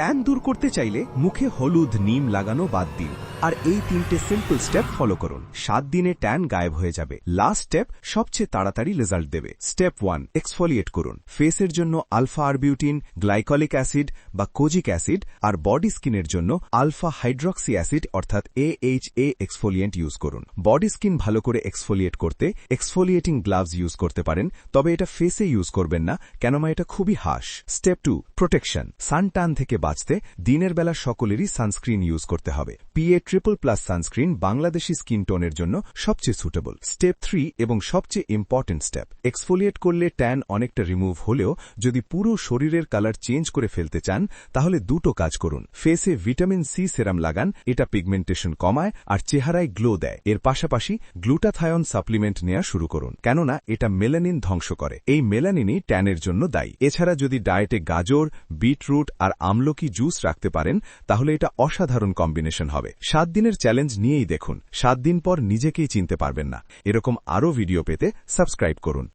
Tan দূর করতে চাইলে মুখে হলুদ নিম লাগানো বাদ দিন আর এই 3টে সিম্পল স্টেপ ফলো করুন। 7 দিনে ট্যান গায়েব হয়ে যাবে। লাস্ট স্টেপ সবচেয়ে তাড়াতাড়ি রেজাল্ট দেবে। স্টেপ 1, এক্সফোলিয়েট করুন। ফেসের জন্য আলফা আরবিউটিন, গ্লাইকলিক অ্যাসিড বা কোজিক অ্যাসিড আর বডি স্কিনের জন্য আলফা হাইড্রক্সি অ্যাসিড অর্থাৎ AHA এক্সফোলিয়েন্ট ইউজ করুন। বডি স্কিন ভালো করে এক্সফোলিয়েট করতে এক্সফোলিয়েটিং গ্লাভস ইউজ করতে পারেন, তবে এটা ফেসে ইউজ করবেন না, কেননা এটা খুবই হার্শ। Step 2, protection. সানটান থেকে বাঁচতে দিনের বেলা সকলেরই সানস্ক্রিন ইউজ করতে হবে। PA++ সানস্ক্রিন বাংলাদেশি স্কিন টোনের জন্য সবচেয়ে সুটেবল। স্টেপ 3 এবং সবচেয়ে ইম্পর্টেন্ট স্টেপ, এক্সফোলিয়েট করলে ট্যান অনেকটা রিমুভ হলেও যদি পুরো শরীরের কালার চেঞ্জ করে ফেলতে চান তাহলে দুটো কাজ করুন। ফেসে ভিটামিন সি সেরাম লাগান, এটা পিগমেন্টেশন কমায় আর চেহারায় গ্লো দেয়। এর পাশাপাশি গ্লুটাথায়ন সাপ্লিমেন্ট নেওয়া শুরু করুন, কেননা এটা মেলানিন ধ্বংস করে। এই মেলানিনই ট্যানের জন্য দায়ী। এছাড়া যদি ডায়েটে গাজর, বিটরুট আর আমলকি জুস রাখতে পারেন তাহলে এটা অসাধারণ কম্বিনেশন হবে। 7 দিনের চ্যালেঞ্জ নিয়েই দেখুন, 7 দিন পর নিজেকেই চিনতে পারবেন না। এরকম আরও ভিডিও পেতে সাবস্ক্রাইব করুন।